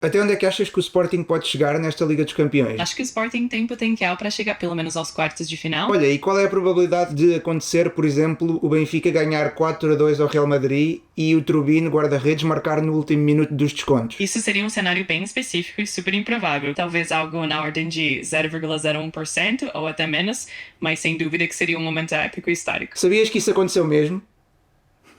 Até onde é que achas que o Sporting pode chegar nesta Liga dos Campeões? Acho que o Sporting tem potencial para chegar pelo menos aos quartos de final. Olha, e qual é a probabilidade de acontecer, por exemplo, o Benfica ganhar 4-2 ao Real Madrid e o Trubin, guarda-redes, marcar no último minuto dos descontos? Isso seria um cenário bem específico e super improvável. Talvez algo na ordem de 0,01% ou até menos, mas sem dúvida que seria um momento épico e histórico. Sabias que isso aconteceu mesmo?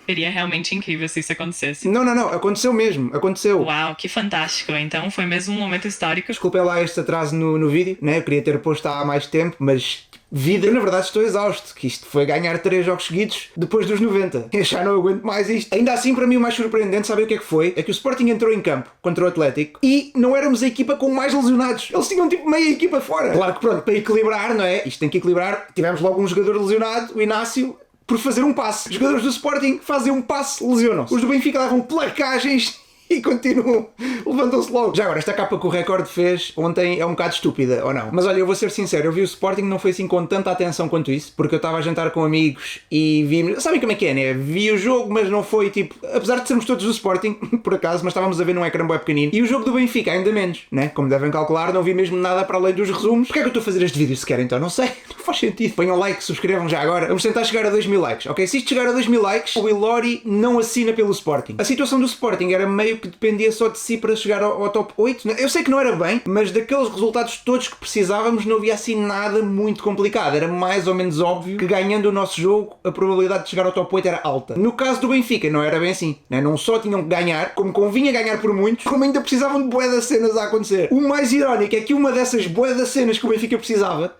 Seria realmente incrível se isso acontecesse. Não, aconteceu mesmo, aconteceu. Uau, que fantástico. Então foi mesmo um momento histórico. Desculpem lá este atraso no vídeo, né? Eu queria ter posto há mais tempo, mas vida, eu na verdade estou exausto, que isto foi ganhar 3 jogos seguidos depois dos 90. Eu já não aguento mais isto. Ainda assim, para mim o mais surpreendente, sabe o que é que foi? É que o Sporting entrou em campo contra o Atlético e não éramos a equipa com mais lesionados. Eles tinham tipo meia equipa fora. Claro que pronto, para equilibrar, não é? Isto tem que equilibrar. Tivemos logo um jogador lesionado, o Inácio, por fazer um passe. Os jogadores do Sporting fazem um passe, lesionam-se. Os do Benfica davam placagens e continuam, levantam-se logo. Já agora, esta capa que o Record fez ontem é um bocado estúpida, ou não? Mas olha, eu vou ser sincero, eu vi o Sporting, não foi assim com tanta atenção quanto isso, porque eu estava a jantar com amigos e vi... Sabem como é que é, né? Vi o jogo, mas não foi tipo... Apesar de sermos todos do Sporting, por acaso, mas estávamos a ver num ecrã bué pequenino. E o jogo do Benfica, ainda menos, né? Como devem calcular, não vi mesmo nada para além dos resumos. Porquê é que eu estou a fazer este vídeo sequer, então? Não sei. Não faz sentido. Ponham like, subscrevam já agora. Vamos tentar chegar a 2.000 likes, ok? Se isto chegar a 2.000 likes, o Ilori não assina pelo Sporting. A situação do Sporting era meio que dependia só de si para chegar ao top 8. Eu sei que não era bem, mas daqueles resultados todos que precisávamos não havia assim nada muito complicado. Era mais ou menos óbvio que ganhando o nosso jogo a probabilidade de chegar ao top 8 era alta. No caso do Benfica não era bem assim, né? Não só tinham que ganhar, como convinha ganhar por muitos, como ainda precisavam de bué das cenas a acontecer. O mais irónico é que uma dessas bué das cenas que o Benfica precisava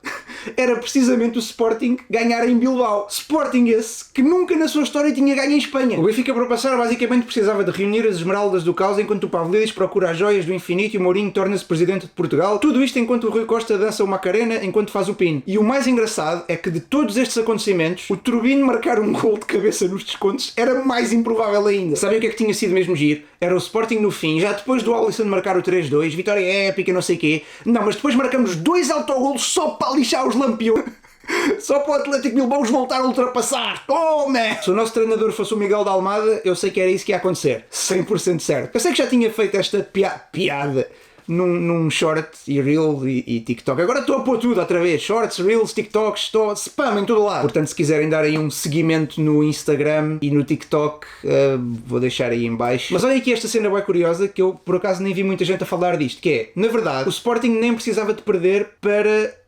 era precisamente o Sporting ganhar em Bilbao. Sporting esse que nunca na sua história tinha ganho em Espanha. O Benfica para passar basicamente precisava de reunir as esmeraldas do caos enquanto o Pavlidis procura as joias do infinito e o Mourinho torna-se presidente de Portugal. Tudo isto enquanto o Rui Costa dança o Macarena enquanto faz o pino. E o mais engraçado é que de todos estes acontecimentos, o Turbino marcar um gol de cabeça nos descontos era mais improvável ainda. Sabem o que é que tinha sido mesmo giro? Era o Sporting no fim, já depois do Alisson marcar o 3-2, vitória épica, não sei o quê. Não, mas depois marcamos 2 autogolos só para lixar os lampiões. Só para o Atlético Bilbao os voltar a ultrapassar. Toma! Se o nosso treinador fosse o Miguel da Almada, eu sei que era isso que ia acontecer. 100% certo. Eu sei que já tinha feito esta piada num short e reel e TikTok. Agora estou a pôr tudo outra vez. Shorts, reels, TikToks, estou spam em todo lado. Portanto, se quiserem dar aí um seguimento no Instagram e no TikTok, vou deixar aí em baixo. Mas olha aqui esta cena bem curiosa que eu por acaso nem vi muita gente a falar disto, que é, na verdade, o Sporting nem precisava de perder para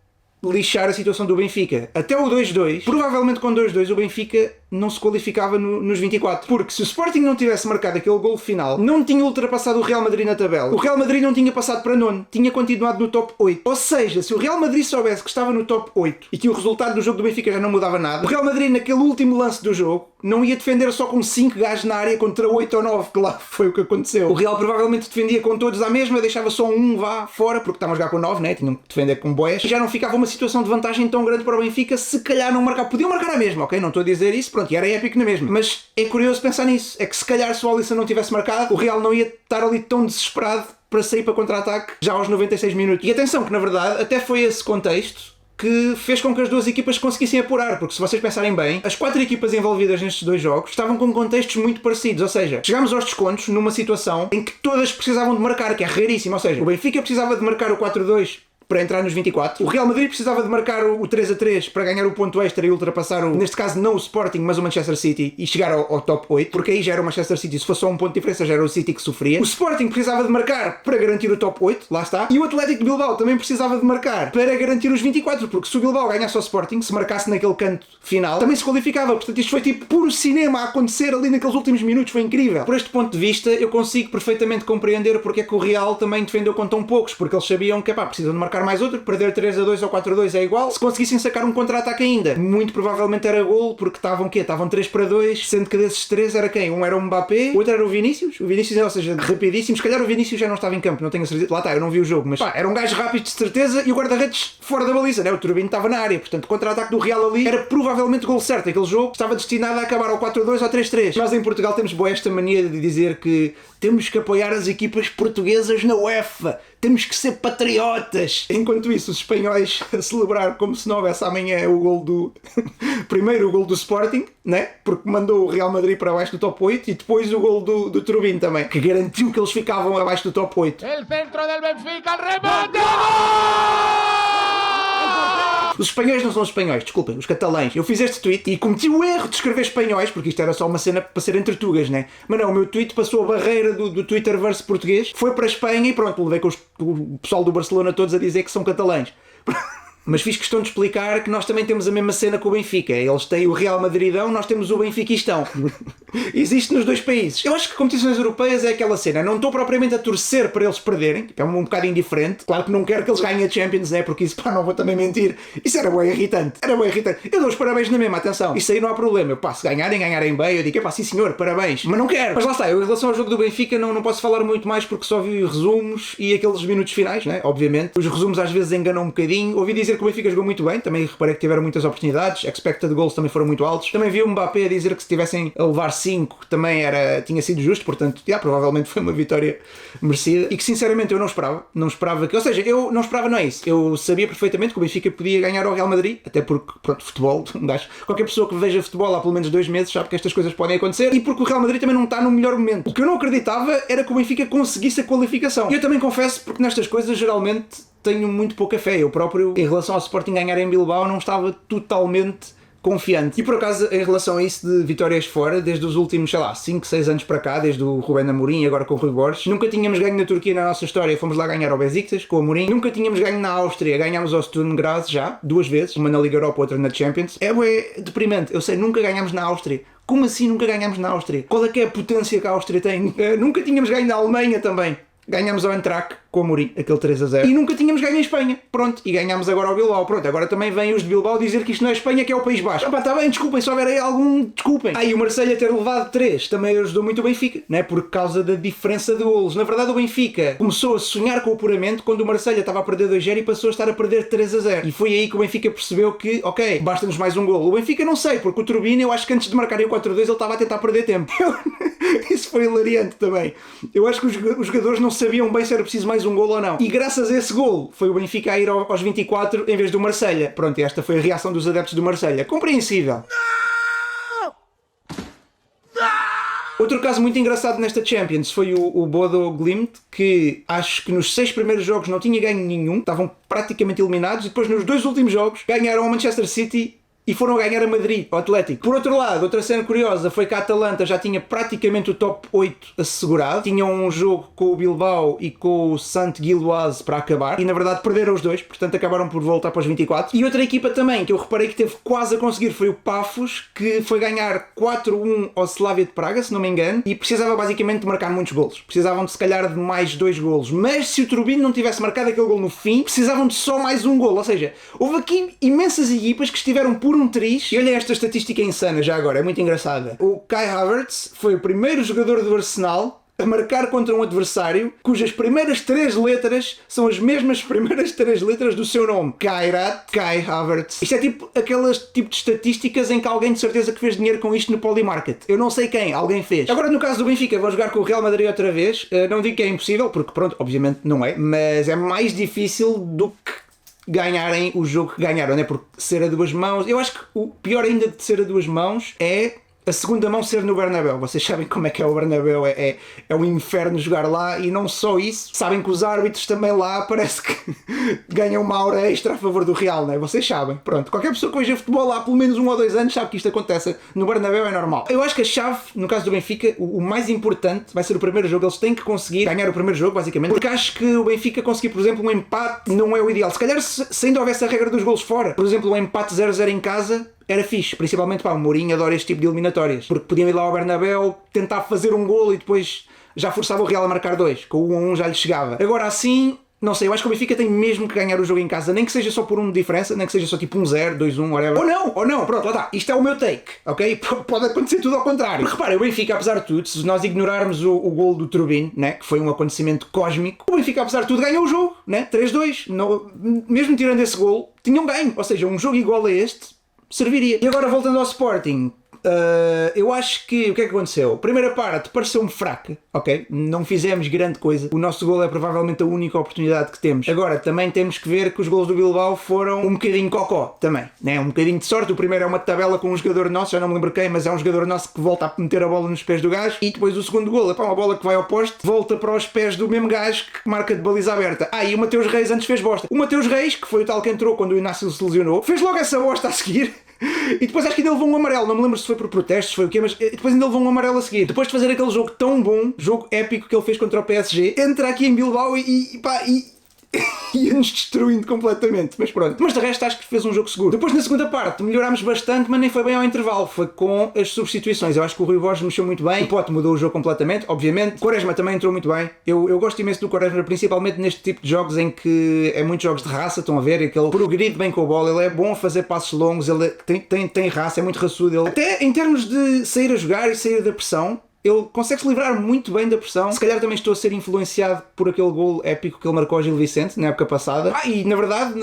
lixar a situação do Benfica. Até o 2-2, provavelmente com 2-2 o Benfica não se qualificava nos 24. Porque se o Sporting não tivesse marcado aquele gol final, não tinha ultrapassado o Real Madrid na tabela. O Real Madrid não tinha passado para nono, tinha continuado no top 8. Ou seja, se o Real Madrid soubesse que estava no top 8 e que o resultado do jogo do Benfica já não mudava nada, o Real Madrid naquele último lance do jogo não ia defender só com 5 gajos na área contra 8 ou 9, que lá foi o que aconteceu. O Real provavelmente defendia com todos à mesma, deixava só um vá fora, porque estavam a jogar com 9, né? Tinham que defender com boés. E já não ficava uma situação de vantagem tão grande para o Benfica, se calhar não marcar. Podiam marcar a mesma, ok? Não estou a dizer isso, pronto, e era épico na mesma. Mas é curioso pensar nisso. É que se calhar se o Alisson não tivesse marcado, o Real não ia estar ali tão desesperado para sair para contra-ataque já aos 96 minutos. E atenção que na verdade até foi esse contexto que fez com que as duas equipas conseguissem apurar, porque se vocês pensarem bem, as 4 equipas envolvidas nestes 2 jogos estavam com contextos muito parecidos, ou seja, chegámos aos descontos numa situação em que todas precisavam de marcar, que é raríssimo, ou seja, o Benfica precisava de marcar o 4-2 para entrar nos 24. O Real Madrid precisava de marcar o 3-3 para ganhar o ponto extra e ultrapassar neste caso não o Sporting, mas o Manchester City e chegar ao top 8, porque aí já era o Manchester City, se fosse só um ponto de diferença já era o City que sofria. O Sporting precisava de marcar para garantir o top 8, lá está. E o Atlético de Bilbao também precisava de marcar para garantir os 24, porque se o Bilbao ganhasse ao Sporting, se marcasse naquele canto final, também se qualificava. Portanto, isto foi tipo puro cinema a acontecer ali naqueles últimos minutos, foi incrível. Por este ponto de vista, eu consigo perfeitamente compreender porque é que o Real também defendeu com tão poucos, porque eles sabiam que, precisam de marcar mais outro, perder 3-2 ou 4-2 é igual. Se conseguissem sacar um contra-ataque ainda, muito provavelmente era gol, porque estavam 3-2, sendo que desses 3 era quem? Um era o Mbappé, o outro era o Vinícius, ou seja, rapidíssimo. Se calhar o Vinícius já não estava em campo, não tenho a certeza. Lá está, eu não vi o jogo, mas era um gajo rápido de certeza e o guarda-redes fora da baliza, né? O Turbino estava na área, portanto o contra-ataque do Real ali era provavelmente gol certo. Aquele jogo estava destinado a acabar ao 4-2 ou 3-3. Nós em Portugal temos boa esta mania de dizer que temos que apoiar as equipas portuguesas na UEFA, temos que ser patriotas. Mas, enquanto isso, os espanhóis a celebrar como se não houvesse amanhã o gol do... primeiro o gol do Sporting, né? Porque mandou o Real Madrid para baixo do top 8 e depois o gol do Turbine também, que garantiu que eles ficavam abaixo do top 8. El centro del Benfica, el remate! Os espanhóis não são os espanhóis, desculpem, os catalães. Eu fiz este tweet e cometi o erro de escrever espanhóis, porque isto era só uma cena para ser entre tugas, né? Mas não, o meu tweet passou a barreira do Twitterverse português, foi para a Espanha e pronto, levei com o pessoal do Barcelona todos a dizer que são catalães. Mas fiz questão de explicar que nós também temos a mesma cena com o Benfica. Eles têm o Real Madridão, nós temos o Benfiquistão. Existe nos dois países. Eu acho que competições europeias é aquela cena. Não estou propriamente a torcer para eles perderem. É um bocado indiferente. Claro que não quero que eles ganhem a Champions, né? Porque isso, pá, não vou também mentir. Isso era bem irritante. Era bem irritante. Eu dou os parabéns na mesma, atenção. Isso aí não há problema. Eu, pá, se ganharem bem, eu digo, pá, sim senhor, parabéns. Mas não quero. Mas lá está, eu em relação ao jogo do Benfica não posso falar muito mais porque só vi resumos e aqueles minutos finais, né? Obviamente. Os resumos às vezes enganam um bocadinho. Ouvi dizer que o Benfica jogou muito bem. Também reparei que tiveram muitas oportunidades. Expected goals também foram muito altos. Também vi o Mbappé a dizer que se tivessem a levar 5 também tinha sido justo, portanto, provavelmente foi uma vitória merecida e que sinceramente eu não esperava que, ou seja, eu não esperava, não é isso, eu sabia perfeitamente que o Benfica podia ganhar ao Real Madrid, até porque, pronto, futebol, qualquer pessoa que veja futebol há pelo menos 2 meses sabe que estas coisas podem acontecer e porque o Real Madrid também não está no melhor momento. O que eu não acreditava era que o Benfica conseguisse a qualificação. E eu também confesso, porque nestas coisas geralmente tenho muito pouca fé, eu próprio, em relação ao Sporting ganhar em Bilbao, não estava totalmente confiante. E por acaso, em relação a isso de vitórias fora, desde os últimos, 5, 6 anos para cá, desde o Rubén Amorim e agora com o Rui Borges, nunca tínhamos ganho na Turquia na nossa história, fomos lá ganhar ao Besiktas com o Amorim, nunca tínhamos ganho na Áustria, ganhámos ao Sturm Graz já, 2 vezes, uma na Liga Europa, outra na Champions. É deprimente, eu sei, nunca ganhámos na Áustria. Como assim nunca ganhámos na Áustria? Qual é que é a potência que a Áustria tem? Nunca tínhamos ganho na Alemanha também. Ganhámos ao Eintracht com o Amorim, aquele 3-0. E nunca tínhamos ganho em Espanha. Pronto, e ganhámos agora ao Bilbao. Pronto, agora também vêm os de Bilbao dizer que isto não é Espanha, que é o País Baixo. Pá, está bem, desculpem, se houver aí algum, desculpem. E o Marselha ter levado 3 também ajudou muito o Benfica, né? Por causa da diferença de golos. Na verdade, o Benfica começou a sonhar com o apuramento quando o Marselha estava a perder 2-0 e passou a estar a perder 3-0. E foi aí que o Benfica percebeu que, ok, basta-nos mais um golo. O Benfica não sei, porque o Turbine, eu acho que antes de marcarem o 4-2 ele estava a tentar perder tempo. Isso foi hilariante também. Eu acho que os jogadores não sabiam bem se era preciso mais um golo ou não. E graças a esse golo foi o Benfica a ir aos 24 em vez do Marselha. Pronto, e esta foi a reação dos adeptos do Marselha. Compreensível. Outro caso muito engraçado nesta Champions foi o Bodo Glimt, que acho que nos 6 primeiros jogos não tinha ganho nenhum, estavam praticamente eliminados, e depois nos 2 últimos jogos ganharam ao Manchester City e foram a ganhar a Madrid, ao Atlético. Por outro lado, outra cena curiosa foi que a Atalanta já tinha praticamente o top 8 assegurado. Tinham um jogo com o Bilbao e com o Saint-Gilloise para acabar. E na verdade perderam os dois, portanto acabaram por voltar para os 24. E outra equipa também, que eu reparei que teve quase a conseguir, foi o Pafos, que foi ganhar 4-1 ao Slavia de Praga, se não me engano. E precisava basicamente de marcar muitos golos. Precisavam de se calhar de mais 2 golos. Mas se o Turbine não tivesse marcado aquele gol no fim, precisavam de só mais um golo. Ou seja, houve aqui imensas equipas que estiveram por um triz. E olha esta estatística insana já agora, é muito engraçada. O Kai Havertz foi o primeiro jogador do Arsenal a marcar contra um adversário cujas primeiras 3 letras são as mesmas primeiras 3 letras do seu nome. Kai Havertz. Isto é tipo aquelas tipo de estatísticas em que alguém de certeza que fez dinheiro com isto no Polymarket. Eu não sei quem, alguém fez. Agora no caso do Benfica, vão jogar com o Real Madrid outra vez. Não digo que é impossível, porque pronto, obviamente não é, mas é mais difícil do que ganharem o jogo que ganharam, né? Porque ser a 2 mãos, eu acho que o pior ainda de ser a 2 mãos é a segunda mão ser no Bernabéu. Vocês sabem como é que é o Bernabéu, é um inferno jogar lá. E não só isso, sabem que os árbitros também lá parece que ganham uma aura extra a favor do Real, né? Vocês sabem, pronto, qualquer pessoa que veja futebol lá há pelo menos 1 ou 2 anos sabe que isto acontece no Bernabéu, é normal. Eu acho que a chave, no caso do Benfica, o mais importante vai ser o primeiro jogo. Eles têm que conseguir ganhar o primeiro jogo, basicamente, porque acho que o Benfica conseguir, por exemplo, um empate não é o ideal. Se calhar se ainda houvesse a regra dos golos fora, por exemplo, um empate 0-0 em casa, era fixe, principalmente para o Mourinho adora este tipo de eliminatórias, porque podiam ir lá ao Bernabéu, tentar fazer um golo e depois já forçava o Real a marcar 2, com o 1-1 já lhe chegava. Agora assim, não sei, eu acho que o Benfica tem mesmo que ganhar o jogo em casa, nem que seja só por 1 de diferença, nem que seja só tipo 1-0, 2-1, whatever. Ou não, pronto, lá está, isto é o meu take, ok? Pode acontecer tudo ao contrário. Porque reparem, o Benfica, apesar de tudo, se nós ignorarmos o gol do Turbine, né, que foi um acontecimento cósmico, o Benfica, apesar de tudo, ganhou o jogo, né, 3-2, mesmo tirando esse gol, tinham ganho, ou seja, um jogo igual a este serviria. E agora voltando ao Sporting, Eu acho que o que é que aconteceu? A primeira parte pareceu-me fraca, ok? Não fizemos grande coisa. O nosso gol é provavelmente a única oportunidade que temos. Agora, também temos que ver que os golos do Bilbao foram um bocadinho cocó, também, né? Um bocadinho de sorte. O primeiro é uma tabela com um jogador nosso, já não me lembro quem, mas é um jogador nosso que volta a meter a bola nos pés do gajo. E depois o segundo gol é para uma bola que vai ao poste, volta para os pés do mesmo gajo que marca de baliza aberta. E o Mateus Reis antes fez bosta. O Mateus Reis, que foi o tal que entrou quando o Inácio se lesionou, fez logo essa bosta a seguir. E depois acho que ainda levou um amarelo, não me lembro se foi por protestos, foi o quê, mas depois ainda levou um amarelo a seguir. Depois de fazer aquele jogo tão bom, jogo épico que ele fez contra o PSG, entra aqui em Bilbao e ia-nos destruindo completamente, mas pronto. Mas de resto acho que fez um jogo seguro. Depois na segunda parte melhorámos bastante, mas nem foi bem ao intervalo, foi com as substituições. Eu acho que o Rui Borges mexeu muito bem, o Pote mudou o jogo completamente, obviamente. O Quaresma também entrou muito bem. Eu gosto imenso do Quaresma, principalmente neste tipo de jogos em que é muitos jogos de raça, estão a ver, aquele progride bem com a bola, ele é bom a fazer passos longos, ele tem raça, é muito raçudo. Ele, até em termos de sair a jogar e sair da pressão, ele consegue-se livrar muito bem da pressão. Se calhar também estou a ser influenciado por aquele gol épico que ele marcou ao Gil Vicente na época passada. E na verdade,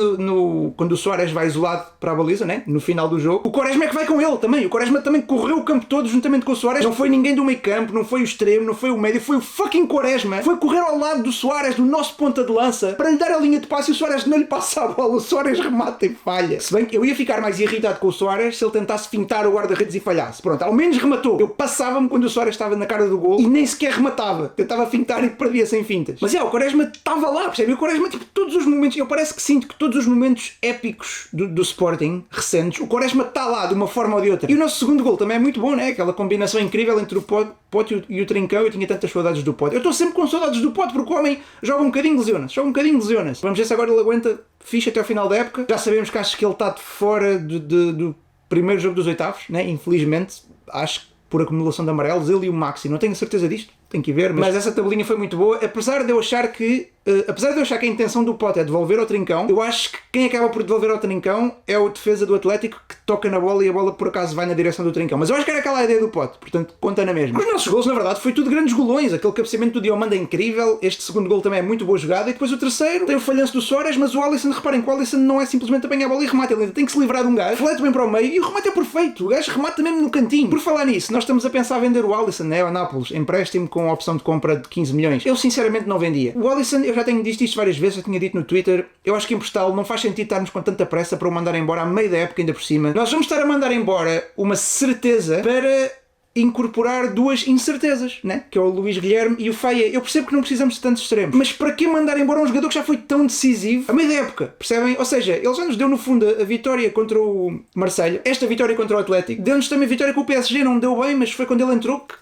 quando o Soares vai isolado para a baliza, né? No final do jogo, o Quaresma é que vai com ele também. O Quaresma também correu o campo todo juntamente com o Soares. Não foi ninguém do meio campo, não foi o extremo, não foi o médio, foi o fucking Quaresma. Foi correr ao lado do Soares, do nosso ponta de lança, para lhe dar a linha de passe e o Soares não lhe passa a bola. O Soares remata e falha. Se bem que eu ia ficar mais irritado com o Soares se ele tentasse fintar o guarda-redes e falhasse. Pronto, ao menos rematou. Eu passava-me quando o Soares estava na cara do gol e nem sequer rematava. Tentava fintar e perdia sem fintas. Mas o Quaresma estava lá, percebe? O Quaresma, tipo, todos os momentos, eu parece que sinto que todos os momentos épicos do Sporting recentes, o Quaresma está lá de uma forma ou de outra. E o nosso segundo gol também é muito bom, né? Aquela combinação incrível entre o Pote e o Trincão. Eu tinha tantas saudades do Pote. Eu estou sempre com saudades do Pote porque o homem joga um bocadinho, lesiona-se. Vamos ver se agora ele aguenta fixe até ao final da época. Já sabemos que acho que ele está de fora do primeiro jogo dos oitavos, né? Infelizmente, acho que por acumulação de amarelos, ele e o Maxi, não tenho certeza disto, tenho que ir ver, mas essa tabelinha foi muito boa, apesar de eu achar que a intenção do Pote é devolver ao Trincão, eu acho que quem acaba por devolver ao Trincão é o defesa do Atlético que toca na bola e a bola por acaso vai na direção do Trincão, mas eu acho que era aquela a ideia do Pote, portanto conta na mesma. Os nossos gols na verdade foi tudo grandes golões, aquele cabeceamento do Diomande é incrível, este segundo gol também é muito boa jogada e depois o terceiro tem o falhanço do Soares, mas o Alisson, reparem que o Alisson não é simplesmente apanhar a bola e remata, ele ainda tem que se livrar de um gajo, flete bem para o meio e o remate é perfeito, o gajo remata mesmo no cantinho. Por falar nisso, nós estamos a pensar em vender o Alisson, né, ao Nápoles, empréstimo com a opção de compra de 15 milhões. Eu sinceramente não vendia. O Alisson, eu já tenho dito isto várias vezes, eu tinha dito no Twitter, eu acho que emprestá-lo não faz sentido estarmos com tanta pressa para o mandar embora à meio da época ainda por cima. Nós vamos estar a mandar embora uma certeza para incorporar duas incertezas, né? Que é o Luís Guilherme e o Faia. Eu percebo que não precisamos de tantos extremos, mas para que mandar embora um jogador que já foi tão decisivo a meio da época, percebem? Ou seja, ele já nos deu no fundo a vitória contra o Marselha, esta vitória contra o Atlético, deu-nos também a vitória com o PSG, não deu bem, mas foi quando ele entrou que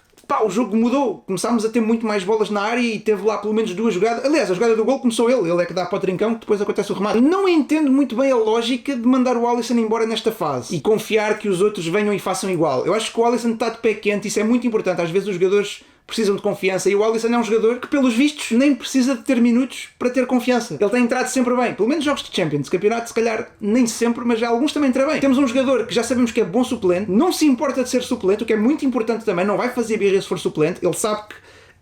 o jogo mudou, começámos a ter muito mais bolas na área e teve lá pelo menos duas jogadas. Aliás, a jogada do gol começou ele é que dá para o Trincão, que depois acontece o remate. Não entendo muito bem a lógica de mandar o Alisson embora nesta fase e confiar que os outros venham e façam igual. Eu acho que o Alisson está de pé quente, isso é muito importante. Às vezes os jogadores precisam de confiança e o Alisson é um jogador que pelos vistos nem precisa de ter minutos para ter confiança. Ele tem entrado sempre bem, pelo menos jogos de Champions, campeonato se calhar nem sempre, mas já alguns também entra bem. Temos um jogador que já sabemos que é bom suplente, não se importa de ser suplente, o que é muito importante também, não vai fazer birra se for suplente, ele sabe que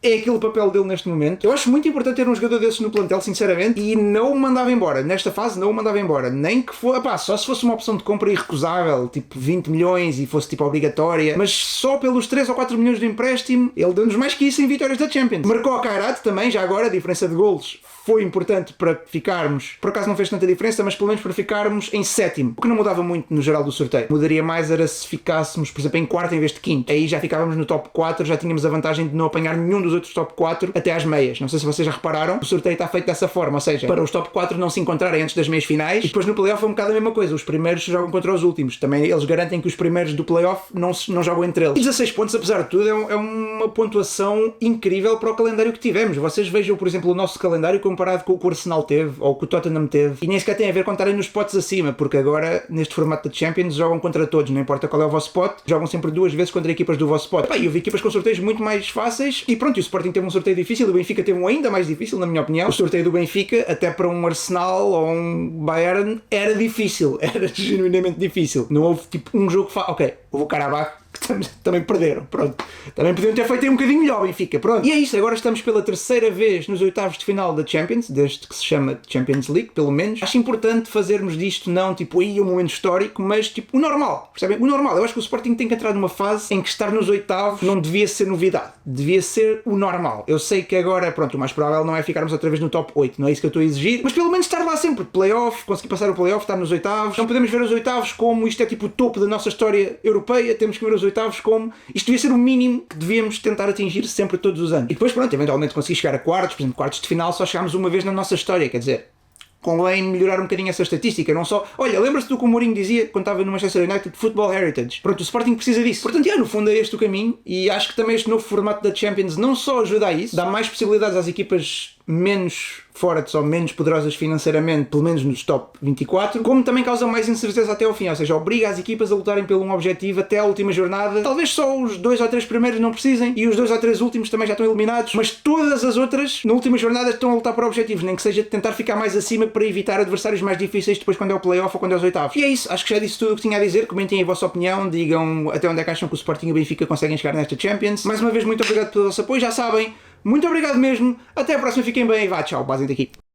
é aquele papel dele neste momento. Eu acho muito importante ter um jogador desses no plantel, sinceramente, e não o mandava embora. Nesta fase não o mandava embora. Nem que for, só se fosse uma opção de compra irrecusável, tipo 20 milhões e fosse tipo obrigatória, mas só pelos 3 ou 4 milhões de empréstimo, ele deu-nos mais que isso em vitórias da Champions. Marcou a Kairat também, já agora, a diferença de golos foi importante para ficarmos, por acaso não fez tanta diferença, mas pelo menos para ficarmos em sétimo, o que não mudava muito no geral do sorteio. Mudaria mais era se ficássemos, por exemplo, em quarto em vez de quinto. Aí já ficávamos no top 4, já tínhamos a vantagem de não apanhar nenhum dos outros top 4 até às meias. Não sei se vocês já repararam, o sorteio está feito dessa forma, ou seja, para os top 4 não se encontrarem antes das meias finais, e depois no playoff é um bocado a mesma coisa, os primeiros jogam contra os últimos. Também eles garantem que os primeiros do playoff não jogam entre eles. E 16 pontos, apesar de tudo, é uma pontuação incrível para o calendário que tivemos. Vocês vejam, por exemplo, o nosso calendário comparado com o que o Arsenal teve, ou que o Tottenham teve, e nem sequer tem a ver com estarem nos potes acima, porque agora, neste formato de Champions, jogam contra todos, não importa qual é o vosso pote, jogam sempre duas vezes contra equipas do vosso pote. E eu vi equipas com sorteios muito mais fáceis, e pronto, e o Sporting teve um sorteio difícil, o Benfica teve um ainda mais difícil, na minha opinião. O sorteio do Benfica, até para um Arsenal ou um Bayern, era difícil, era genuinamente difícil. Não houve tipo um jogo ok, houve o Karabakh, que também perderam, pronto. Também podiam ter feito aí um bocadinho melhor, Benfica, pronto. E é isso, agora estamos pela terceira vez nos oitavos de final da Champions, desde que se chama Champions League, pelo menos. Acho importante fazermos disto não tipo aí um momento histórico, mas tipo o normal, percebem? O normal. Eu acho que o Sporting tem que entrar numa fase em que estar nos oitavos não devia ser novidade, devia ser o normal. Eu sei que agora, pronto, o mais provável não é ficarmos outra vez no top 8, não é isso que eu estou a exigir, mas pelo menos estar lá sempre, playoff, conseguir passar o playoff, estar nos oitavos. Não podemos ver os oitavos como isto é tipo o topo da nossa história europeia, temos que ver os oitavos como isto devia ser o mínimo que devíamos tentar atingir sempre todos os anos. E depois, pronto, eventualmente conseguir chegar a quartos, por exemplo, quartos de final só chegámos uma vez na nossa história, quer dizer, convém melhorar um bocadinho essa estatística, não só... Olha, lembra-se do que o Mourinho dizia quando estava no Manchester United, Football Heritage. Pronto, o Sporting precisa disso. Portanto, no fundo é este o caminho, e acho que também este novo formato da Champions não só ajuda a isso, dá mais possibilidades às equipas menos fortes ou menos poderosas financeiramente, pelo menos nos top 24, como também causa mais incerteza até ao fim, ou seja, obriga as equipas a lutarem por um objetivo até à última jornada. Talvez só os 2 ou 3 primeiros não precisem, e os 2 ou 3 últimos também já estão eliminados, mas todas as outras, na última jornada, estão a lutar por objetivos, nem que seja tentar ficar mais acima para evitar adversários mais difíceis depois quando é o playoff ou quando é os oitavos. E é isso, acho que já disse tudo o que tinha a dizer. Comentem a vossa opinião, digam até onde é que acham que o Sporting e o Benfica conseguem chegar nesta Champions. Mais uma vez, muito obrigado pelo vosso apoio, já sabem. Muito obrigado mesmo, até a próxima, fiquem bem e vá, tchau, basem daqui.